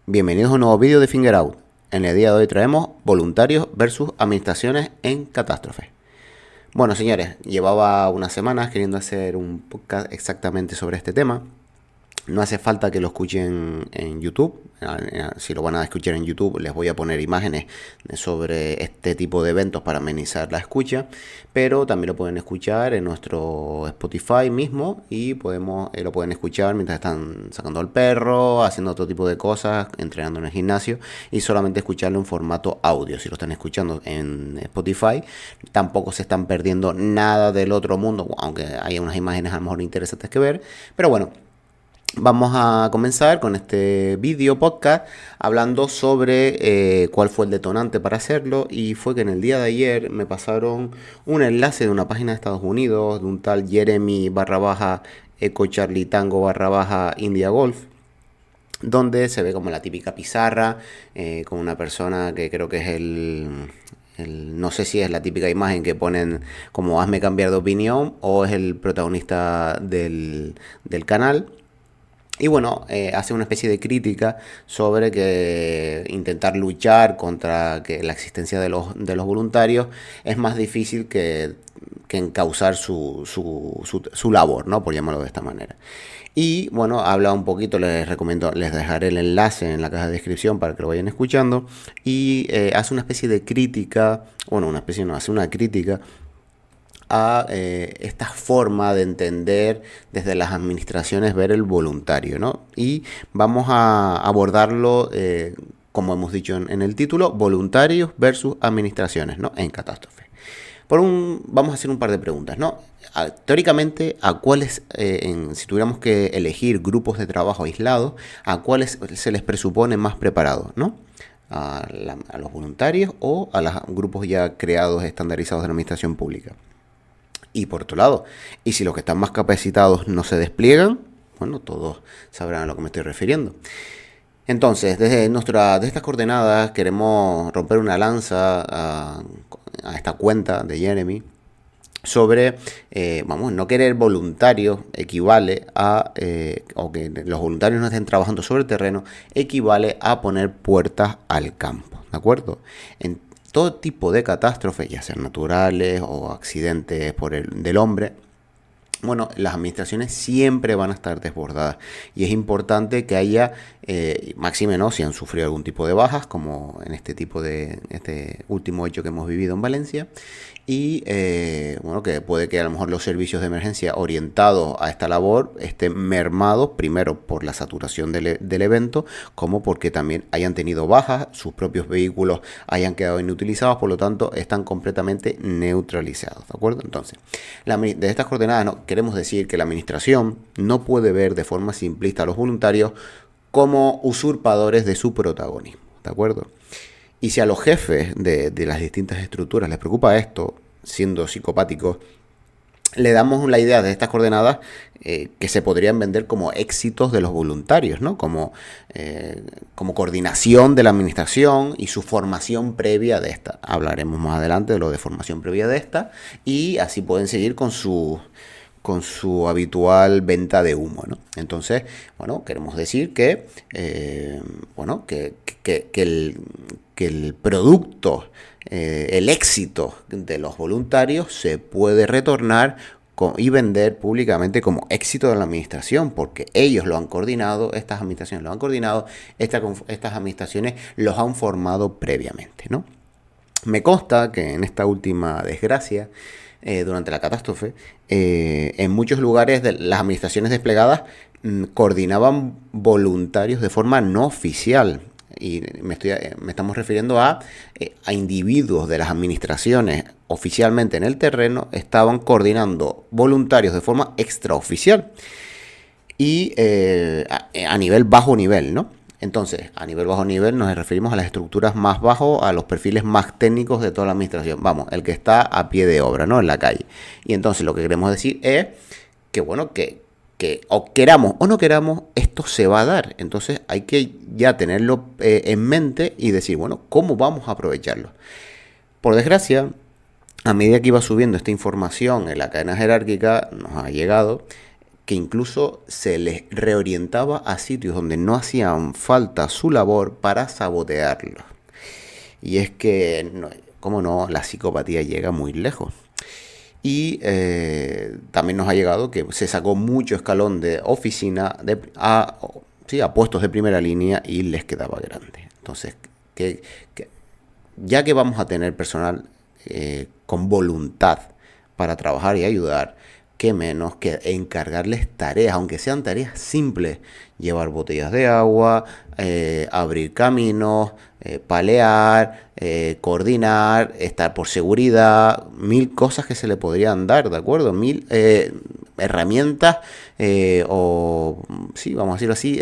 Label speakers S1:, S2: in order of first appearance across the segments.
S1: Bienvenidos a un nuevo vídeo de Finger Out. En el día de hoy traemos voluntarios versus administraciones en catástrofes. Bueno, señores, llevaba unas semanas queriendo hacer un podcast exactamente sobre este tema. No hace falta que lo escuchen en YouTube. Si lo van a escuchar en YouTube, les voy a poner imágenes sobre este tipo de eventos para amenizar la escucha. Pero también lo pueden escuchar en nuestro Spotify mismo y lo pueden escuchar mientras están sacando al perro, haciendo otro tipo de cosas, entrenando en el gimnasio y solamente escucharlo en formato audio. Si lo están escuchando en Spotify, tampoco se están perdiendo nada del otro mundo, aunque haya unas imágenes a lo mejor interesantes que ver. Pero bueno. Vamos a comenzar con este vídeo podcast hablando sobre cuál fue el detonante para hacerlo, y fue que en el día de ayer me pasaron un enlace de una página de Estados Unidos de un tal Jeremy Eco Charlie Tango India Golf, donde se ve como la típica pizarra con una persona que creo que es no sé si es la típica imagen que ponen como hazme cambiar de opinión o es el protagonista del canal. Y bueno, hace una especie de crítica sobre que intentar luchar contra que la existencia de los voluntarios es más difícil que encauzar su labor, ¿no? Por llamarlo de esta manera. Y bueno, habla un poquito, les dejaré el enlace en la caja de descripción para que lo vayan escuchando. Y hace una especie de crítica, bueno, una especie no, hace una crítica a esta forma de entender desde las administraciones ver el voluntario, ¿no? Y vamos a abordarlo, como hemos dicho en el título, voluntarios versus administraciones, ¿no? En catástrofe. Vamos a hacer un par de preguntas, ¿no? Teóricamente, ¿a cuáles, si tuviéramos que elegir grupos de trabajo aislados, a cuáles se les presupone más preparados, ¿no? A los voluntarios o a los grupos ya creados, estandarizados de la administración pública. Y por otro lado, y si los que están más capacitados no se despliegan, bueno, todos sabrán a lo que me estoy refiriendo. Entonces, desde estas coordenadas queremos romper una lanza a esta cuenta de Jeremy sobre, no querer voluntarios equivale a, o que los voluntarios no estén trabajando sobre el terreno, equivale a poner puertas al campo, ¿de acuerdo? Todo tipo de catástrofes, ya sean naturales o accidentes del hombre, bueno, las administraciones siempre van a estar desbordadas y es importante que haya, máxime no, si han sufrido algún tipo de bajas, como en este último hecho que hemos vivido en Valencia, y que puede que a lo mejor los servicios de emergencia orientados a esta labor estén mermados, primero por la saturación del evento, como porque también hayan tenido bajas, sus propios vehículos hayan quedado inutilizados, por lo tanto están completamente neutralizados, ¿de acuerdo? Entonces, de estas coordenadas queremos decir que la administración no puede ver de forma simplista a los voluntarios como usurpadores de su protagonismo, ¿de acuerdo? Y si a los jefes de las distintas estructuras les preocupa esto, siendo psicopáticos, le damos la idea de estas coordenadas que se podrían vender como éxitos de los voluntarios, ¿no? Como coordinación de la administración y su formación previa de esta. Hablaremos más adelante de lo de formación previa de esta, y así pueden seguir con su habitual venta de humo, ¿no? Entonces, bueno, queremos decir que el producto, el éxito de los voluntarios se puede retornar y vender públicamente como éxito de la administración, porque ellos lo han coordinado, estas administraciones lo han coordinado, estas administraciones los han formado previamente, ¿no? Me consta que en esta última desgracia, durante la catástrofe, en muchos lugares de las administraciones desplegadas coordinaban voluntarios de forma no oficial. Y estamos refiriendo a individuos de las administraciones oficialmente en el terreno, estaban coordinando voluntarios de forma extraoficial y a nivel bajo nivel, ¿no? Entonces, a nivel bajo nivel nos referimos a las estructuras más bajos, a los perfiles más técnicos de toda la administración. Vamos, el que está a pie de obra, ¿no? En la calle. Y entonces lo que queremos decir es que, bueno, que o queramos o no queramos, esto se va a dar. Entonces hay que ya tenerlo en mente y decir, bueno, ¿cómo vamos a aprovecharlo? Por desgracia, a medida que iba subiendo esta información en la cadena jerárquica, nos ha llegado que incluso se les reorientaba a sitios donde no hacían falta su labor para sabotearlo. Y es que, no, como no, la psicopatía llega muy lejos. Y también nos ha llegado que se sacó mucho escalón de oficina sí, a puestos de primera línea y les quedaba grande. Entonces, que ya que vamos a tener personal con voluntad para trabajar y ayudar, qué menos que encargarles tareas, aunque sean tareas simples, llevar botellas de agua, abrir caminos, palear, coordinar, estar por seguridad, mil cosas que se le podrían dar, ¿de acuerdo? Mil herramientas o, sí, vamos a decirlo así,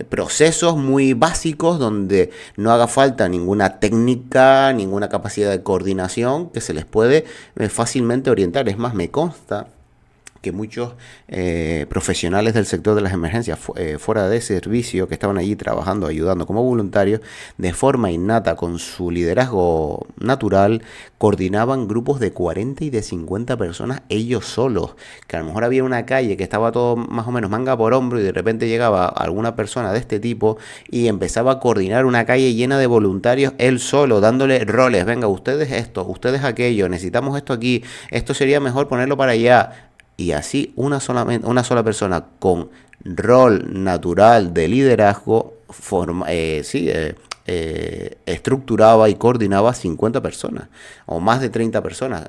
S1: procesos muy básicos donde no haga falta ninguna técnica, ninguna capacidad de coordinación que se les puede fácilmente orientar. Es más, me consta que muchos profesionales del sector de las emergencias fuera de servicio que estaban allí trabajando, ayudando como voluntarios, de forma innata, con su liderazgo natural, coordinaban grupos de 40 y de 50 personas ellos solos, que a lo mejor había una calle que estaba todo más o menos manga por hombro y de repente llegaba alguna persona de este tipo y empezaba a coordinar una calle llena de voluntarios él solo, dándole roles, venga, ustedes esto, ustedes aquello, necesitamos esto aquí, esto sería mejor ponerlo para allá. Y así una sola persona con rol natural de liderazgo estructuraba y coordinaba 50 personas o más de 30 personas.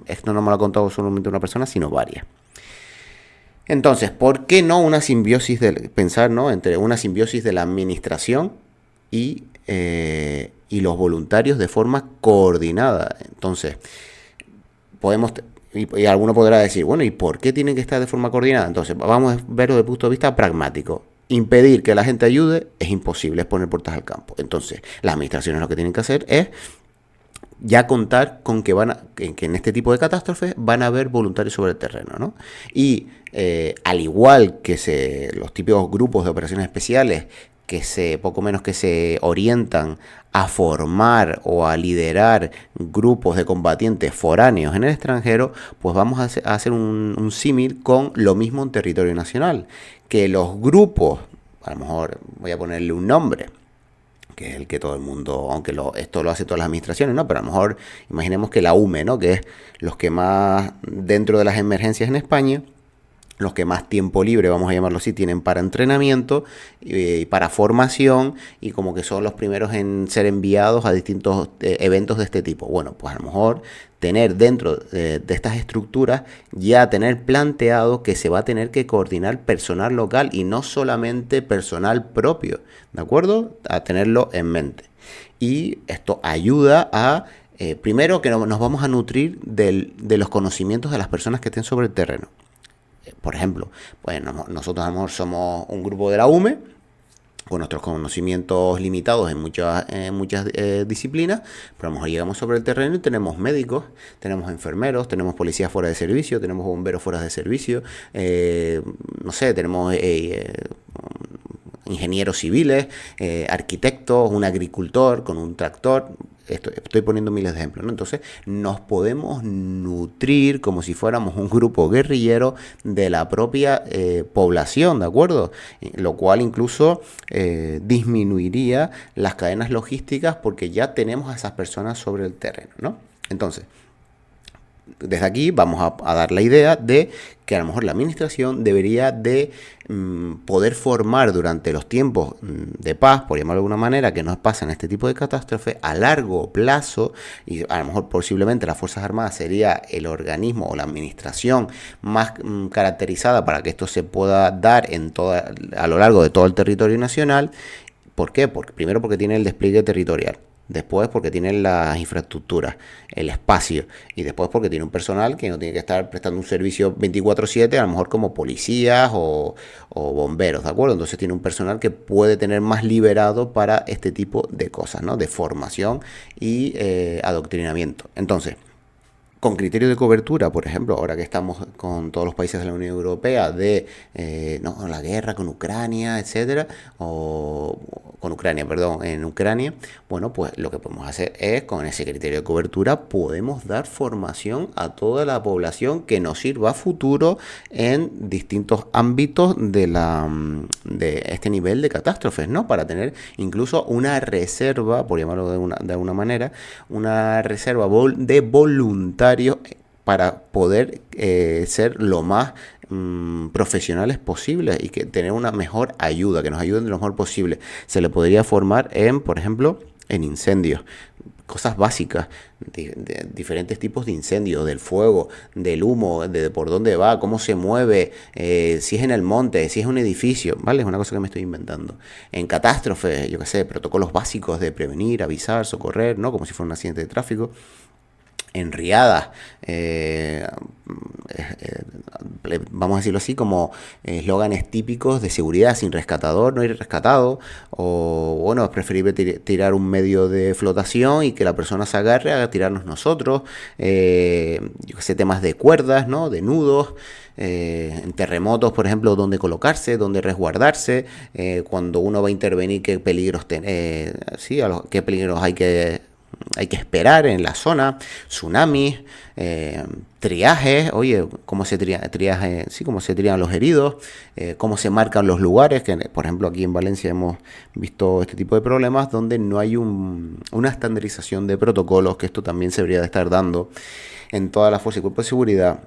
S1: Esto no me lo ha contado solamente una persona, sino varias. Entonces, ¿por qué no una simbiosis pensar, ¿no?, entre una simbiosis de la administración y los voluntarios de forma coordinada? Entonces, podemos... Y alguno podrá decir, bueno, ¿y por qué tienen que estar de forma coordinada? Entonces, vamos a verlo desde el punto de vista pragmático. Impedir que la gente ayude es imposible, es poner puertas al campo. Entonces, las administraciones lo que tienen que hacer es ya contar con que que en este tipo de catástrofes van a haber voluntarios sobre el terreno, ¿no? Y al igual que los típicos grupos de operaciones especiales poco menos que se orientan a formar o a liderar grupos de combatientes foráneos en el extranjero, pues vamos a hacer un símil con lo mismo en territorio nacional. Que los grupos, a lo mejor voy a ponerle un nombre, que es el que todo el mundo, aunque esto lo hace todas las administraciones, ¿no? Pero a lo mejor imaginemos que la UME, ¿no?, que es los que más, dentro de las emergencias en España, los que más tiempo libre, vamos a llamarlo así, tienen para entrenamiento y para formación, y como que son los primeros en ser enviados a distintos eventos de este tipo. Bueno, pues a lo mejor tener dentro de estas estructuras ya tener planteado que se va a tener que coordinar personal local y no solamente personal propio, ¿de acuerdo? A tenerlo en mente. Y esto ayuda a, primero, que nos vamos a nutrir de los conocimientos de las personas que estén sobre el terreno. Por ejemplo, pues nosotros a lo mejor somos un grupo de la UME con nuestros conocimientos limitados en muchas disciplinas, pero a lo mejor llegamos sobre el terreno y tenemos médicos, tenemos enfermeros, tenemos policías fuera de servicio, tenemos bomberos fuera de servicio, no sé, tenemos ingenieros civiles, arquitectos, un agricultor con un tractor. Estoy poniendo miles de ejemplos, ¿no? Entonces nos podemos nutrir como si fuéramos un grupo guerrillero de la propia población, ¿de acuerdo? Lo cual incluso disminuiría las cadenas logísticas porque ya tenemos a esas personas sobre el terreno, ¿no? Entonces, desde aquí vamos a dar la idea de que a lo mejor la administración debería de poder formar durante los tiempos de paz, por llamarlo de alguna manera, que nos pasan este tipo de catástrofes a largo plazo, y a lo mejor posiblemente las Fuerzas Armadas sería el organismo o la administración más caracterizada para que esto se pueda dar a lo largo de todo el territorio nacional. ¿Por qué? Primero porque tiene el despliegue territorial. Después porque tienen las infraestructuras, el espacio, y después porque tiene un personal que no tiene que estar prestando un servicio 24/7, a lo mejor como policías o bomberos, ¿de acuerdo? Entonces tiene un personal que puede tener más liberado para este tipo de cosas, ¿no? De formación y adoctrinamiento. Entonces, con criterio de cobertura, por ejemplo, ahora que estamos con todos los países de la Unión Europea de la guerra con Ucrania, etcétera, o con Ucrania, perdón, en Ucrania, bueno, pues lo que podemos hacer es, con ese criterio de cobertura, podemos dar formación a toda la población que nos sirva a futuro en distintos ámbitos de este nivel de catástrofes, ¿no? Para tener incluso una reserva, por llamarlo de alguna manera, una reserva de voluntarios para poder ser lo más profesionales posibles y que tener una mejor ayuda, que nos ayuden lo mejor posible. Se le podría formar en, por ejemplo, en incendios, cosas básicas, de diferentes tipos de incendios, del fuego, del humo, de por dónde va, cómo se mueve, si es en el monte, si es un edificio, ¿vale? Es una cosa que me estoy inventando. En catástrofes, yo qué sé, protocolos básicos de prevenir, avisar, socorrer, ¿no? Como si fuera un accidente de tráfico. En riadas, vamos a decirlo así, como eslóganes típicos de seguridad: sin rescatador no hay rescatado, o bueno, es preferible tirar un medio de flotación y que la persona se agarre a tirarnos nosotros, yo que sé, temas de cuerdas, ¿no? De nudos, en terremotos, por ejemplo, dónde colocarse, dónde resguardarse, cuando uno va a intervenir, qué peligros, sí, qué peligros hay que esperar en la zona, tsunamis, triajes, oye, cómo se triaje, sí, cómo se trían los heridos, cómo se marcan los lugares, que por ejemplo aquí en Valencia hemos visto este tipo de problemas donde no hay una estandarización de protocolos, que esto también se debería de estar dando en toda la fuerza y cuerpo de seguridad,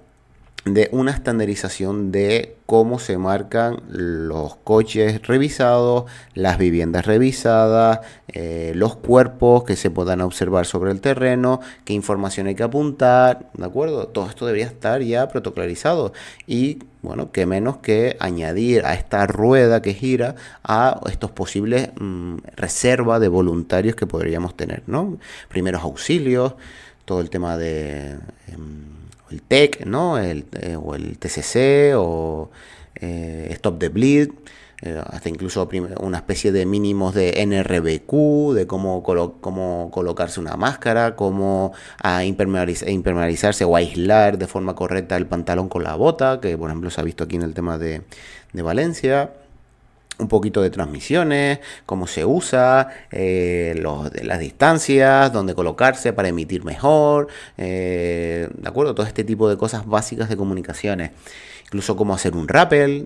S1: de una estandarización de cómo se marcan los coches revisados, las viviendas revisadas, los cuerpos que se puedan observar sobre el terreno, qué información hay que apuntar, ¿de acuerdo? Todo esto debería estar ya protocolarizado y, bueno, qué menos que añadir a esta rueda que gira a estos posibles reservas de voluntarios que podríamos tener, ¿no? Primeros auxilios, todo el tema de el TEC, ¿no? O el TCC, o Stop the Bleed, hasta incluso una especie de mínimos de NRBQ, de cómo colocarse una máscara, cómo impermeabilizarse o aislar de forma correcta el pantalón con la bota, que por ejemplo se ha visto aquí en el tema de Valencia. Un poquito de transmisiones, cómo se usa, las distancias, dónde colocarse para emitir mejor, ¿de acuerdo? Todo este tipo de cosas básicas de comunicaciones. Incluso cómo hacer un rappel,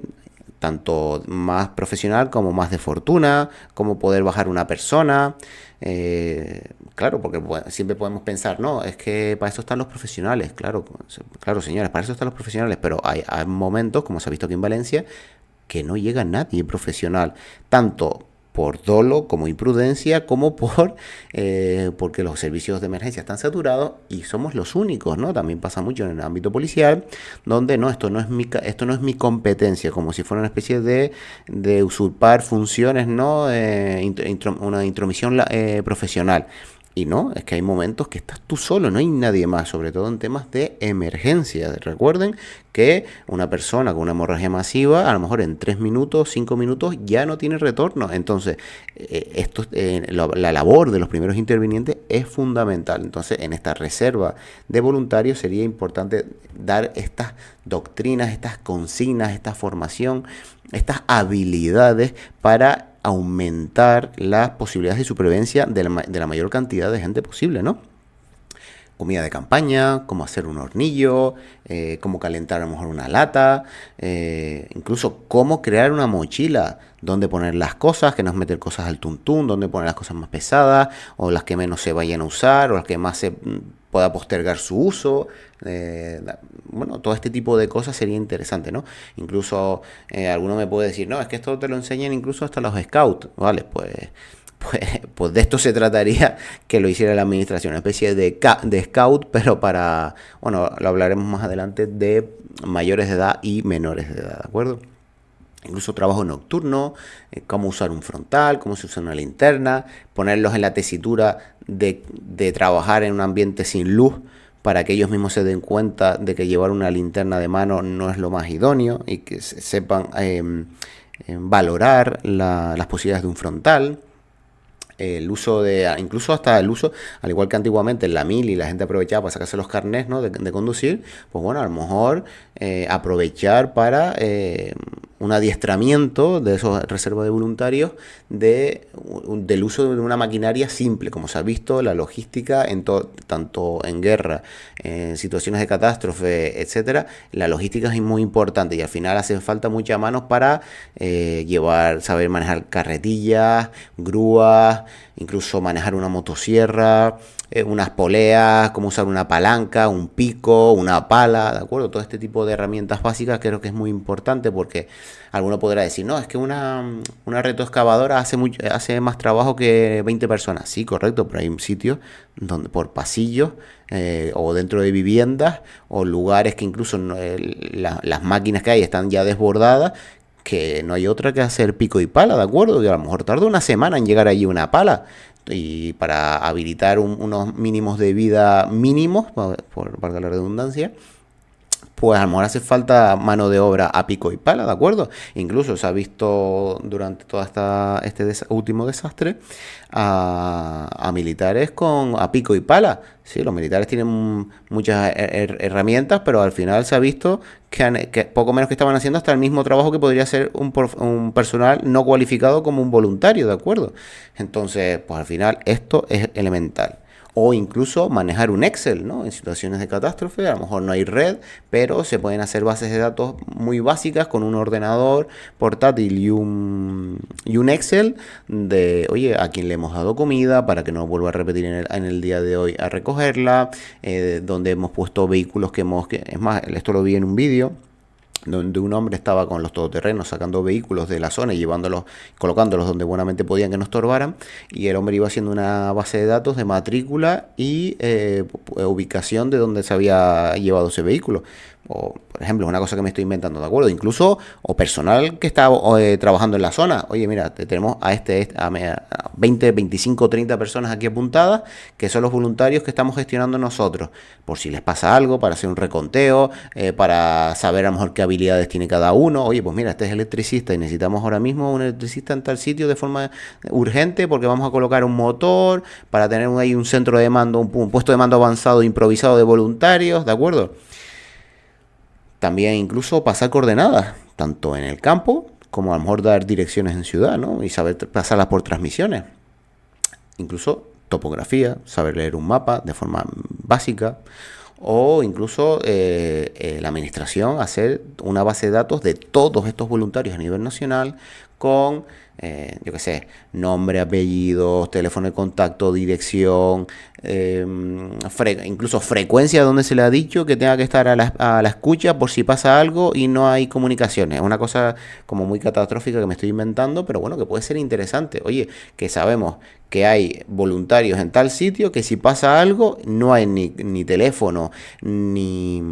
S1: tanto más profesional como más de fortuna, cómo poder bajar una persona. Claro, porque siempre podemos pensar, no, es que para eso están los profesionales. Claro, claro, señores, para eso están los profesionales, pero hay momentos, como se ha visto aquí en Valencia, que no llega nadie profesional, tanto por dolo como imprudencia, como porque los servicios de emergencia están saturados y somos los únicos, ¿no? También pasa mucho en el ámbito policial, donde no, esto no es mi competencia, como si fuera una especie de usurpar funciones, ¿no? Una intromisión profesional. Y no, es que hay momentos que estás tú solo, no hay nadie más, sobre todo en temas de emergencia. Recuerden que una persona con una hemorragia masiva, a lo mejor en 3 minutos, 5 minutos, ya no tiene retorno. Entonces, la labor de los primeros intervinientes es fundamental. Entonces, en esta reserva de voluntarios sería importante dar estas doctrinas, estas consignas, esta formación, estas habilidades para aumentar las posibilidades de supervivencia de la mayor cantidad de gente posible, ¿no? Comida de campaña, cómo hacer un hornillo, cómo calentar a lo mejor una lata, incluso cómo crear una mochila, dónde poner las cosas, que no es meter cosas al tuntún, dónde poner las cosas más pesadas, o las que menos se vayan a usar, o las que más se pueda postergar su uso. Bueno, todo este tipo de cosas sería interesante, ¿no? Incluso alguno me puede decir, no, es que esto te lo enseñan incluso hasta los scouts, ¿vale? Pues de esto se trataría, que lo hiciera la administración, una especie de scout, pero para, bueno, lo hablaremos más adelante, de mayores de edad y menores de edad, ¿de acuerdo? Incluso trabajo nocturno, cómo usar un frontal, cómo se usa una linterna, ponerlos en la tesitura de trabajar en un ambiente sin luz, para que ellos mismos se den cuenta de que llevar una linterna de mano no es lo más idóneo y que sepan valorar las posibilidades de un frontal. El uso incluso hasta el uso, al igual que antiguamente en la mili la gente aprovechaba para sacarse los carnés, ¿no? de conducir, pues bueno, a lo mejor aprovechar para un adiestramiento de esos reservas de voluntarios del uso de una maquinaria simple, como se ha visto, la logística tanto en guerra, en situaciones de catástrofe, etcétera. La logística es muy importante y al final hacen falta muchas manos para saber manejar carretillas, grúas, incluso manejar una motosierra, unas poleas, cómo usar una palanca, un pico, una pala, ¿de acuerdo? Todo este tipo de herramientas básicas creo que es muy importante porque alguno podrá decir, no, es que una retroexcavadora hace más trabajo que 20 personas. Sí, correcto, pero hay sitios donde por pasillos o dentro de viviendas o lugares que incluso las máquinas que hay están ya desbordadas, que no hay otra que hacer pico y pala, ¿de acuerdo? Y a lo mejor tarda una semana en llegar allí una pala. Y para habilitar unos mínimos de vida mínimos, valga la redundancia, pues a lo mejor hace falta mano de obra a pico y pala, ¿de acuerdo? Incluso se ha visto durante todo último desastre a militares a pico y pala. Sí, los militares tienen muchas herramientas, pero al final se ha visto que poco menos que estaban haciendo hasta el mismo trabajo que podría hacer un personal no cualificado como un voluntario, ¿de acuerdo? Entonces, pues al final esto es elemental. O incluso manejar un Excel, ¿no? En situaciones de catástrofe, a lo mejor no hay red, pero se pueden hacer bases de datos muy básicas con un ordenador portátil y un Excel oye, a quién le hemos dado comida para que no vuelva a repetir en el día de hoy a recogerla, donde hemos puesto vehículos es más, esto lo vi en un vídeo donde un hombre estaba con los todoterrenos sacando vehículos de la zona y colocándolos donde buenamente podían que no estorbaran, y el hombre iba haciendo una base de datos de matrícula y ubicación de donde se había llevado ese vehículo. O, por ejemplo, es una cosa que me estoy inventando, ¿de acuerdo? Incluso, o personal que está trabajando en la zona. Oye, mira, tenemos a 20, 25, 30 personas aquí apuntadas, que son los voluntarios que estamos gestionando nosotros, por si les pasa algo, para hacer un reconteo, para saber a lo mejor qué habilidades tiene cada uno. Oye, pues mira, este es electricista y necesitamos ahora mismo un electricista en tal sitio de forma urgente porque vamos a colocar un motor para tener ahí un centro de mando, un puesto de mando avanzado improvisado de voluntarios, ¿de acuerdo? También incluso pasar coordenadas, tanto en el campo como a lo mejor dar direcciones en ciudad, ¿no? Y saber pasarlas por transmisiones. Incluso topografía, saber leer un mapa de forma básica. O incluso la administración hacer una base de datos de todos estos voluntarios a nivel nacional con, yo qué sé, nombre, apellidos, teléfono de contacto, dirección, incluso frecuencia donde se le ha dicho que tenga que estar a la escucha por si pasa algo y no hay comunicaciones. Es una cosa como muy catastrófica que me estoy inventando, pero bueno, que puede ser interesante. Oye, que sabemos que hay voluntarios en tal sitio que si pasa algo no hay ni teléfono ni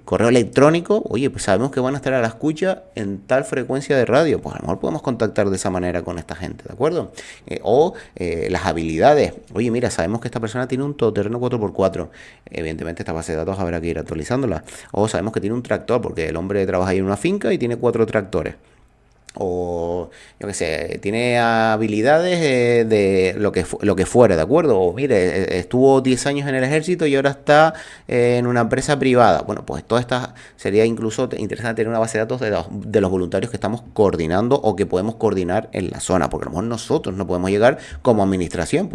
S1: correo electrónico. Oye, pues sabemos que van a estar a la escucha en tal frecuencia de radio, pues a lo mejor podemos contactar de esa manera con esta gente, ¿de acuerdo? Las habilidades. Oye, mira, sabemos que esta persona tiene un todoterreno 4x4. Evidentemente esta base de datos habrá que ir actualizándola. O sabemos que tiene un tractor porque el hombre trabaja ahí en una finca y tiene 4 tractores. O yo qué sé, tiene habilidades de lo que fuera, ¿de acuerdo? O mire, estuvo 10 años en el ejército y ahora está en una empresa privada. Bueno, pues todas estas sería incluso interesante tener una base de datos de los voluntarios que estamos coordinando o que podemos coordinar en la zona, porque a lo mejor nosotros no podemos llegar como administración,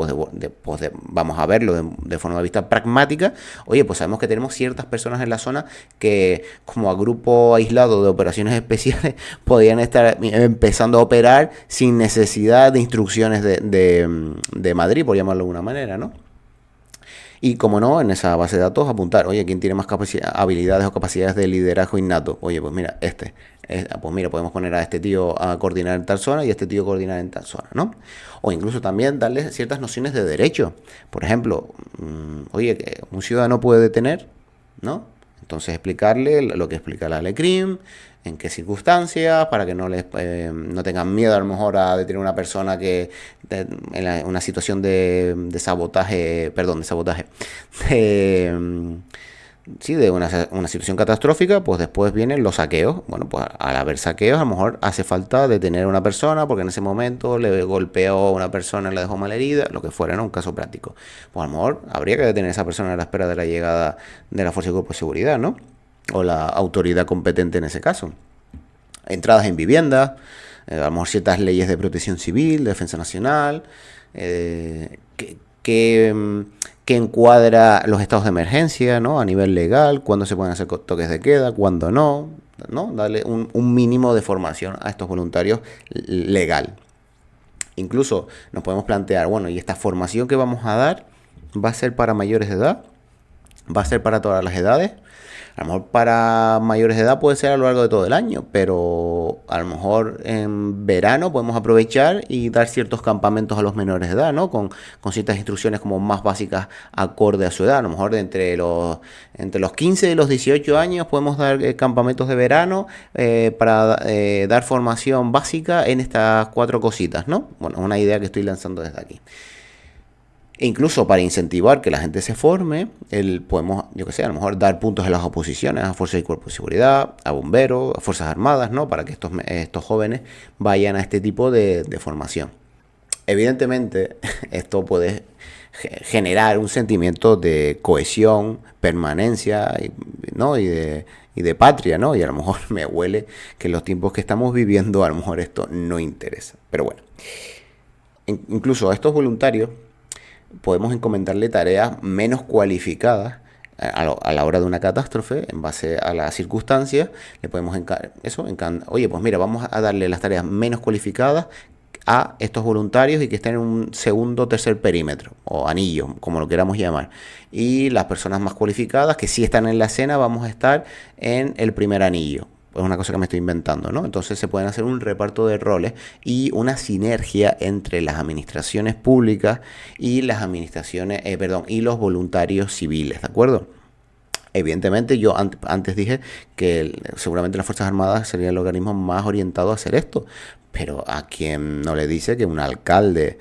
S1: vamos a verlo de forma de vista pragmática. Oye, pues sabemos que tenemos ciertas personas en la zona que como a grupo aislado de operaciones especiales podrían estar empezando a operar sin necesidad de instrucciones de Madrid, por llamarlo de alguna manera, ¿no? Y como no, en esa base de datos apuntar, oye, ¿quién tiene más habilidades o capacidades de liderazgo innato? Oye, pues mira, pues mira, podemos poner a este tío a coordinar en tal zona y a este tío a coordinar en tal zona, ¿no? O incluso también darle ciertas nociones de derecho. Por ejemplo, oye, que un ciudadano puede detener, ¿no? Entonces explicarle lo que explica la LECRIM, en qué circunstancias, para que no tengan miedo a lo mejor a detener a una persona que en una situación de sabotaje, de una situación catastrófica, pues después vienen los saqueos. Bueno, pues al haber saqueos, a lo mejor hace falta detener a una persona porque en ese momento le golpeó a una persona y la dejó malherida, lo que fuera, ¿no? Un caso práctico. Pues a lo mejor habría que detener a esa persona a la espera de la llegada de la Fuerza y Cuerpo de Seguridad, ¿no? o la autoridad competente en ese caso. Entradas en vivienda, a lo mejor ciertas leyes de protección civil, de defensa nacional, que encuadra los estados de emergencia, ¿no? A nivel legal, cuándo se pueden hacer toques de queda, cuándo no, ¿no? Darle un mínimo de formación a estos voluntarios legal. Incluso nos podemos plantear, bueno, ¿y esta formación que vamos a dar va a ser para mayores de edad? ¿Va a ser para todas las edades? A lo mejor para mayores de edad puede ser a lo largo de todo el año, pero a lo mejor en verano podemos aprovechar y dar ciertos campamentos a los menores de edad, ¿no? Con ciertas instrucciones como más básicas acorde a su edad. A lo mejor entre los 15 y los 18 años podemos dar campamentos de verano para dar formación básica en estas 4 cositas, ¿no? Bueno, es una idea que estoy lanzando desde aquí. E incluso para incentivar que la gente se forme, podemos, yo que sé, a lo mejor dar puntos en las oposiciones a fuerzas y cuerpos de seguridad, a bomberos, a fuerzas armadas, ¿no? Para que estos jóvenes vayan a este tipo de formación. Evidentemente, esto puede generar un sentimiento de cohesión, permanencia, ¿no? Y de patria, ¿no? Y a lo mejor me huele que en los tiempos que estamos viviendo, a lo mejor esto no interesa. Pero bueno, incluso a estos voluntarios podemos encomendarle tareas menos cualificadas a la hora de una catástrofe, en base a las circunstancias. Le podemos oye, pues mira, vamos a darle las tareas menos cualificadas a estos voluntarios y que estén en un segundo o tercer perímetro, o anillo, como lo queramos llamar. Y las personas más cualificadas, que sí están en la escena, vamos a estar en el primer anillo. Es una cosa que me estoy inventando, ¿no? Entonces se pueden hacer un reparto de roles y una sinergia entre las administraciones públicas y las administraciones, y los voluntarios civiles, ¿de acuerdo? Evidentemente yo antes dije que seguramente las Fuerzas Armadas sería el organismo más orientado a hacer esto, pero a quien no le dice que un alcalde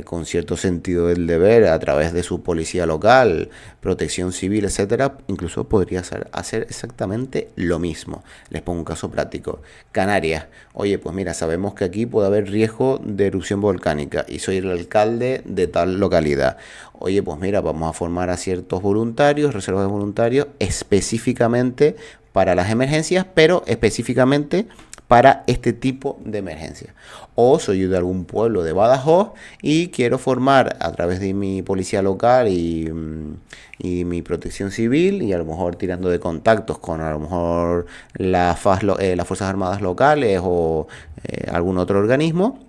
S1: con cierto sentido del deber, a través de su policía local, protección civil, etcétera, incluso podría hacer exactamente lo mismo. Les pongo un caso práctico. Canarias. Oye, pues mira, sabemos que aquí puede haber riesgo de erupción volcánica y soy el alcalde de tal localidad. Oye, pues mira, vamos a formar a ciertos voluntarios, reservas de voluntarios, específicamente para las emergencias, pero específicamente para este tipo de emergencia. O soy de algún pueblo de Badajoz y quiero formar a través de mi policía local y mi protección civil, y a lo mejor tirando de contactos con a lo mejor las Fuerzas Armadas locales o algún otro organismo.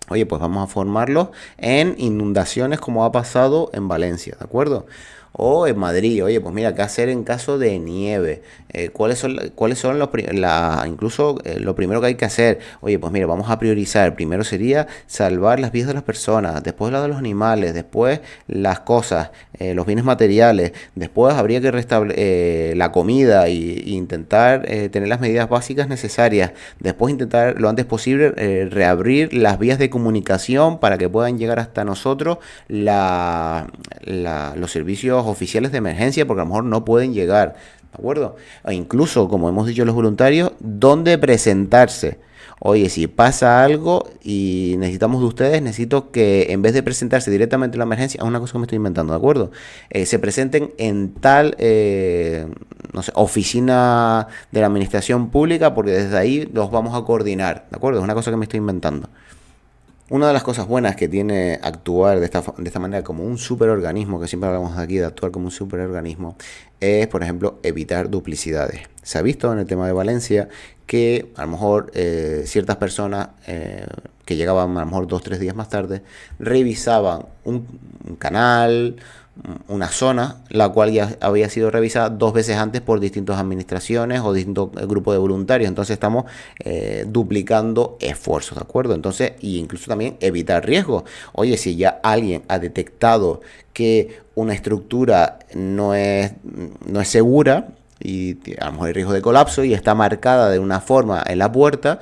S1: Oye, pues vamos a formarlos en inundaciones como ha pasado en Valencia, ¿de acuerdo? O en Madrid. Oye, pues mira, ¿qué hacer en caso de nieve? ¿Cuáles son incluso lo primero que hay que hacer? Oye, pues mira, vamos a priorizar. Primero sería salvar las vidas de las personas, después la de los animales, después las cosas, los bienes materiales, después habría que restablecer la comida y intentar tener las medidas básicas necesarias, después intentar lo antes posible reabrir las vías de comunicación para que puedan llegar hasta nosotros los servicios oficiales de emergencia, porque a lo mejor no pueden llegar, ¿de acuerdo? E incluso, como hemos dicho los voluntarios, ¿dónde presentarse? Oye, si pasa algo y necesitamos de ustedes, necesito que en vez de presentarse directamente en la emergencia, es una cosa que me estoy inventando, ¿de acuerdo? Se presenten en tal, no sé, oficina de la administración pública, porque desde ahí los vamos a coordinar, ¿de acuerdo? Es una cosa que me estoy inventando. Una de las cosas buenas que tiene actuar de esta manera como un superorganismo, que siempre hablamos aquí de actuar como un superorganismo, es, por ejemplo, evitar duplicidades. Se ha visto en el tema de Valencia que a lo mejor ciertas personas que llegaban a lo mejor 2 o 3 días más tarde, revisaban un canal, una zona, la cual ya había sido revisada 2 veces antes por distintas administraciones o distintos grupos de voluntarios. Entonces estamos duplicando esfuerzos, ¿de acuerdo? Entonces, y incluso también evitar riesgos. Oye, si ya alguien ha detectado que una estructura no es segura y a lo mejor hay riesgo de colapso y está marcada de una forma en la puerta,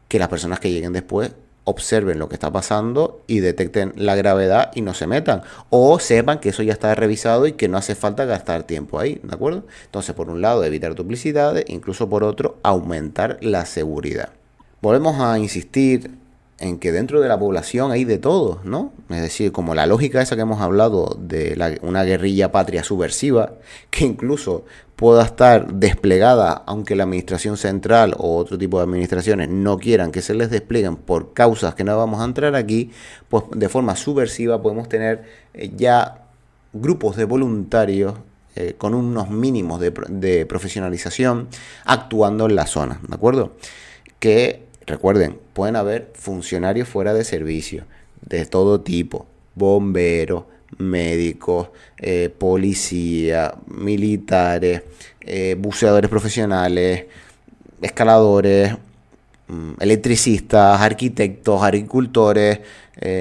S1: que las personas que lleguen después observen lo que está pasando y detecten la gravedad y no se metan, o sepan que eso ya está revisado y que no hace falta gastar tiempo ahí, ¿de acuerdo? Entonces, por un lado, evitar duplicidades, incluso por otro, aumentar la seguridad. Volvemos a insistir en que dentro de la población hay de todo, ¿no? Es decir, como la lógica esa que hemos hablado de una guerrilla patria subversiva, que incluso pueda estar desplegada, aunque la administración central o otro tipo de administraciones no quieran que se les desplieguen por causas que no vamos a entrar aquí, pues de forma subversiva podemos tener ya grupos de voluntarios con unos mínimos de profesionalización actuando en la zona, ¿de acuerdo? Que, recuerden, pueden haber funcionarios fuera de servicio, de todo tipo, bomberos, médicos, policía, militares, buceadores profesionales, escaladores, electricistas, arquitectos, agricultores,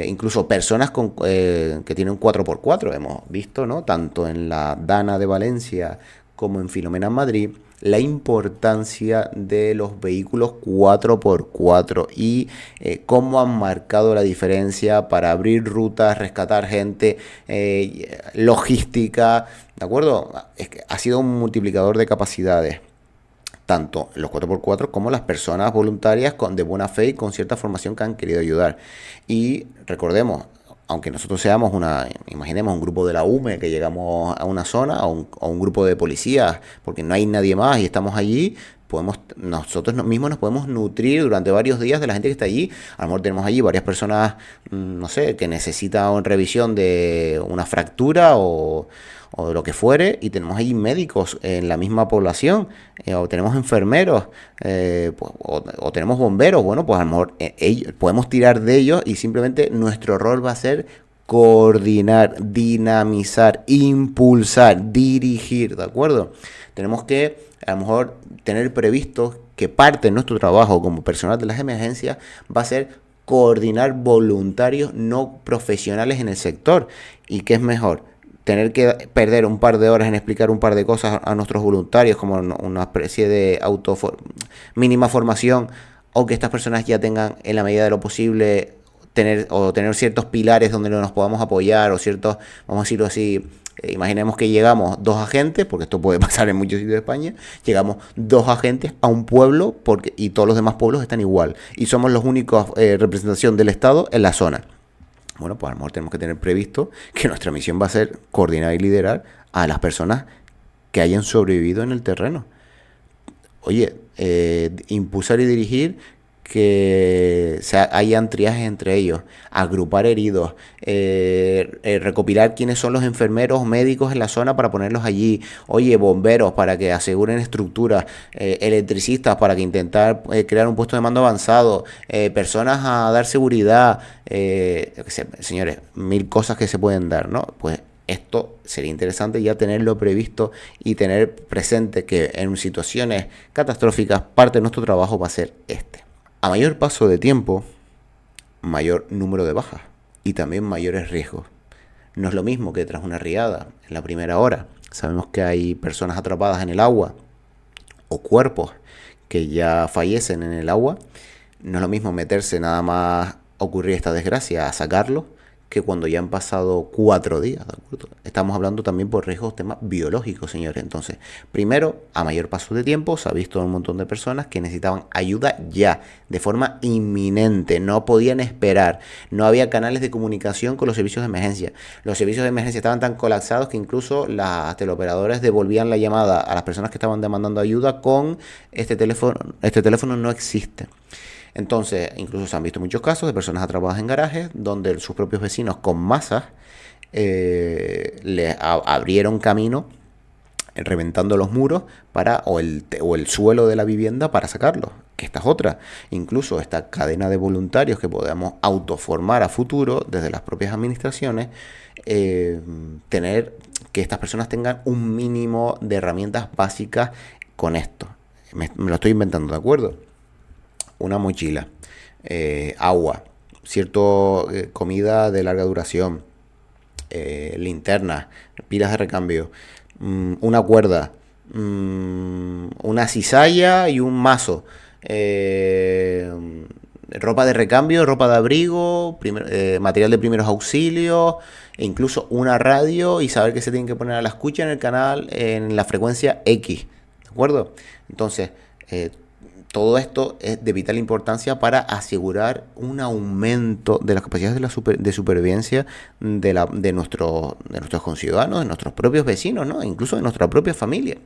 S1: incluso personas que tienen un 4x4, hemos visto, ¿no? Tanto en la Dana de Valencia como en Filomena en Madrid, la importancia de los vehículos 4x4 y cómo han marcado la diferencia para abrir rutas, rescatar gente, logística, ¿de acuerdo? Es que ha sido un multiplicador de capacidades, tanto los 4x4 como las personas voluntarias de buena fe y con cierta formación que han querido ayudar. Y recordemos, aunque nosotros seamos imaginemos un grupo de la UME que llegamos a una zona o un grupo de policías, porque no hay nadie más y estamos allí, nosotros mismos nos podemos nutrir durante varios días de la gente que está allí. A lo mejor tenemos allí varias personas, no sé, que necesitan revisión de una fractura o de lo que fuere, y tenemos ahí médicos en la misma población, o tenemos enfermeros, o tenemos bomberos. Bueno, pues a lo mejor podemos tirar de ellos y simplemente nuestro rol va a ser coordinar, dinamizar, impulsar, dirigir, ¿de acuerdo? Tenemos que a lo mejor tener previsto que parte de nuestro trabajo como personal de las emergencias va a ser coordinar voluntarios no profesionales en el sector. ¿Y qué es mejor? Tener que perder un par de horas en explicar un par de cosas a nuestros voluntarios como una especie de mínima formación, o que estas personas ya tengan en la medida de lo posible tener ciertos pilares donde nos podamos apoyar, o ciertos, vamos a decirlo así, imaginemos que llegamos 2 agentes, porque esto puede pasar en muchos sitios de España, llegamos 2 agentes a un pueblo y todos los demás pueblos están igual y somos los únicos representación del Estado en la zona. Bueno, pues a lo mejor tenemos que tener previsto que nuestra misión va a ser coordinar y liderar a las personas que hayan sobrevivido en el terreno. Oye, impulsar y dirigir que hayan triajes entre ellos, agrupar heridos, recopilar quiénes son los enfermeros, médicos en la zona para ponerlos allí, oye, bomberos para que aseguren estructuras, electricistas para que intentar crear un puesto de mando avanzado, personas a dar seguridad, señores, 1000 cosas que se pueden dar, ¿no? Pues esto sería interesante ya tenerlo previsto y tener presente que en situaciones catastróficas parte de nuestro trabajo va a ser este. A mayor paso de tiempo, mayor número de bajas y también mayores riesgos. No es lo mismo que tras una riada en la primera hora. Sabemos que hay personas atrapadas en el agua o cuerpos que ya fallecen en el agua. No es lo mismo meterse nada más ocurrir esta desgracia a sacarlo que cuando ya han pasado 4 días, ¿de acuerdo? Estamos hablando también por riesgos temas biológicos, señores. Entonces, primero, a mayor paso de tiempo, se ha visto un montón de personas que necesitaban ayuda ya, de forma inminente, no podían esperar, no había canales de comunicación con los servicios de emergencia. Los servicios de emergencia estaban tan colapsados que incluso las teleoperadoras devolvían la llamada a las personas que estaban demandando ayuda con este teléfono no existe. Entonces, incluso se han visto muchos casos de personas atrapadas en garajes donde sus propios vecinos con masas les abrieron camino reventando los muros o el suelo de la vivienda para sacarlos. Que esta es otra. Incluso esta cadena de voluntarios que podamos autoformar a futuro desde las propias administraciones, tener que estas personas tengan un mínimo de herramientas básicas con esto. Me lo estoy inventando, ¿de acuerdo? Una mochila, agua, comida de larga duración, linternas, pilas de recambio, una cuerda, una cizalla y un mazo, ropa de recambio, ropa de abrigo, material de primeros auxilios, e incluso una radio, y saber que se tienen que poner a la escucha en el canal en la frecuencia X, ¿de acuerdo? Entonces, todo esto es de vital importancia para asegurar un aumento de las capacidades de supervivencia de nuestros conciudadanos, de nuestros propios vecinos, ¿no? Incluso de nuestra propia familia.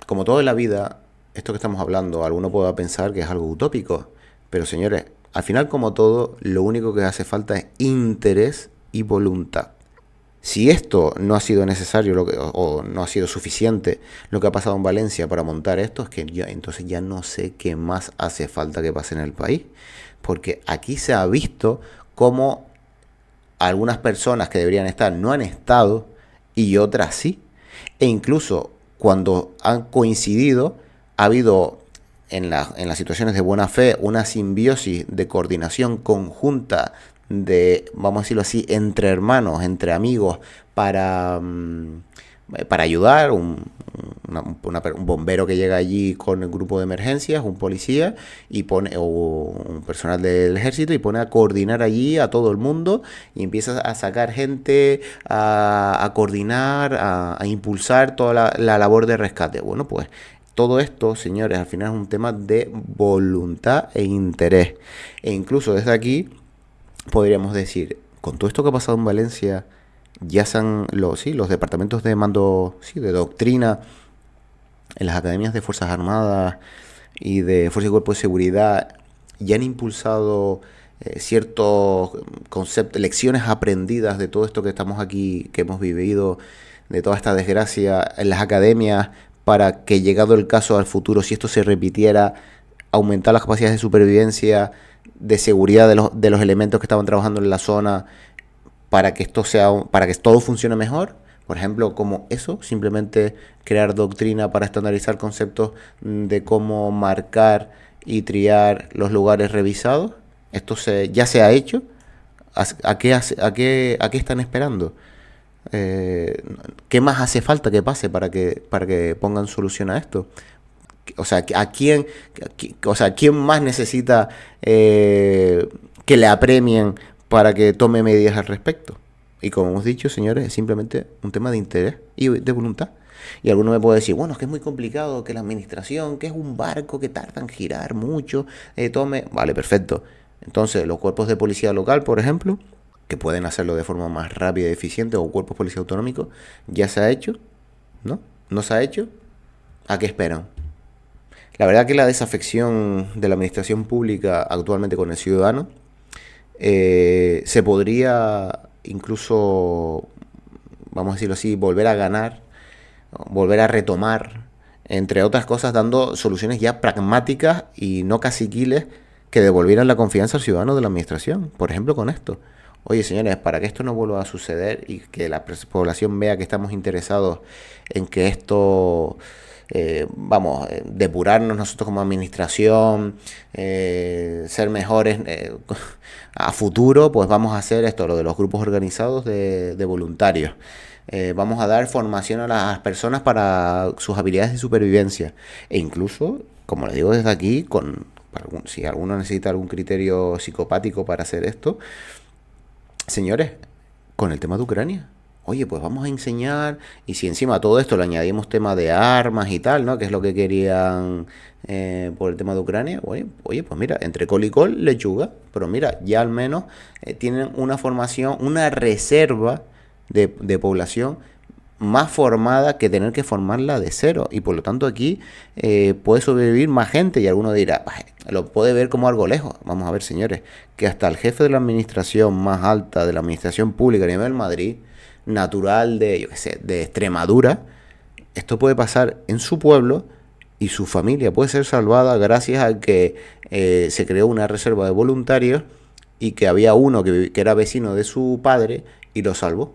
S1: Como todo en la vida, esto que estamos hablando, alguno pueda pensar que es algo utópico, pero señores, al final como todo, lo único que hace falta es interés y voluntad. Si esto no ha sido necesario o no ha sido suficiente lo que ha pasado en Valencia para montar esto, es que entonces ya no sé qué más hace falta que pase en el país. Porque aquí se ha visto cómo algunas personas que deberían estar no han estado y otras sí. E incluso cuando han coincidido, ha habido en las situaciones de buena fe una simbiosis de coordinación conjunta de, vamos a decirlo así, entre hermanos, entre amigos, para ayudar, un bombero que llega allí con el grupo de emergencias, un policía o un personal del ejército y pone a coordinar allí a todo el mundo y empieza a sacar gente, a coordinar, a impulsar toda la labor de rescate. Bueno, pues todo esto, señores, al final es un tema de voluntad e interés. E incluso desde aquí podríamos decir, con todo esto que ha pasado en Valencia, ya se han los departamentos de mando, de doctrina en las academias de Fuerzas Armadas y de Fuerzas y Cuerpos de Seguridad ya han impulsado ciertos conceptos, lecciones aprendidas de todo esto que estamos aquí, que hemos vivido, de toda esta desgracia en las academias, para que llegado el caso al futuro, si esto se repitiera, aumentar las capacidades de supervivencia, de seguridad de los elementos que estaban trabajando en la zona, para que para que todo funcione mejor. Por ejemplo, como eso, simplemente crear doctrina para estandarizar conceptos de cómo marcar y triar los lugares revisados. Ya se ha hecho. ¿A qué están esperando? ¿Qué más hace falta que pase para que pongan solución a esto? O sea, ¿quién más necesita que le apremien para que tome medidas al respecto? Y como hemos dicho, señores, es simplemente un tema de interés y de voluntad. Y alguno me puede decir, bueno, es que es muy complicado, que la administración, que es un barco que tarda en girar mucho, Vale, perfecto. Entonces, los cuerpos de policía local, por ejemplo, que pueden hacerlo de forma más rápida y eficiente, o cuerpos de policía autonómicos, ya se ha hecho, ¿no? ¿No se ha hecho? ¿A qué esperan? La verdad que la desafección de la administración pública actualmente con el ciudadano se podría incluso, vamos a decirlo así, volver a ganar, volver a retomar, entre otras cosas, dando soluciones ya pragmáticas y no caciquiles que devolvieran la confianza al ciudadano de la administración. Por ejemplo, con esto. Oye, señores, para que esto no vuelva a suceder y que la población vea que estamos interesados en que esto, depurarnos nosotros como administración, ser mejores a futuro, pues vamos a hacer esto, lo de los grupos organizados de voluntarios. Vamos a dar formación a las personas para sus habilidades de supervivencia. E incluso, como les digo desde aquí, si alguno necesita algún criterio psicopático para hacer esto, señores, con el tema de Ucrania. Oye, pues vamos a enseñar, y si encima a todo esto le añadimos tema de armas y tal, ¿no? Que es lo que querían por el tema de Ucrania. Oye, pues mira, entre col y col, lechuga. Pero mira, ya al menos tienen una formación, una reserva de población más formada que tener que formarla de cero. Y por lo tanto aquí puede sobrevivir más gente. Y alguno dirá, lo puede ver como algo lejos. Vamos a ver, señores, que hasta el jefe de la administración más alta de la administración pública a nivel Madrid, natural de Extremadura, esto puede pasar en su pueblo y su familia puede ser salvada gracias a que se creó una reserva de voluntarios y que había uno que era vecino de su padre y lo salvó.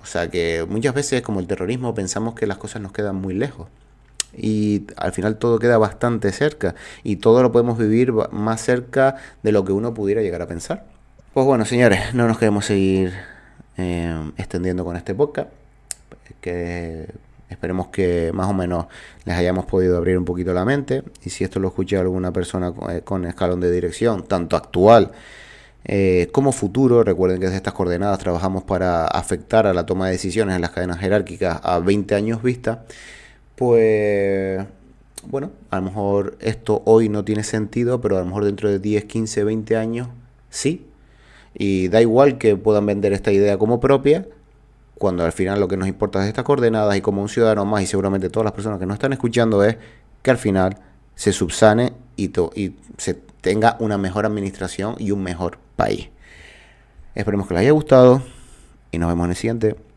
S1: O sea que muchas veces, como el terrorismo, pensamos que las cosas nos quedan muy lejos. Y al final todo queda bastante cerca. Y todo lo podemos vivir más cerca de lo que uno pudiera llegar a pensar. Pues bueno, señores, no nos queremos seguir extendiendo con este podcast. Que esperemos que más o menos les hayamos podido abrir un poquito la mente. Y si esto lo escucha alguna persona con escalón de dirección, tanto actual como futuro, recuerden que desde estas coordenadas trabajamos para afectar a la toma de decisiones en las cadenas jerárquicas a 20 años vista, pues bueno, a lo mejor esto hoy no tiene sentido, pero a lo mejor dentro de 10, 15, 20 años sí. Y da igual que puedan vender esta idea como propia, cuando al final lo que nos importa es estas coordenadas y como un ciudadano más y seguramente todas las personas que nos están escuchando es que al final se subsane y se tenga una mejor administración y un mejor país. Esperemos que les haya gustado y nos vemos en el siguiente.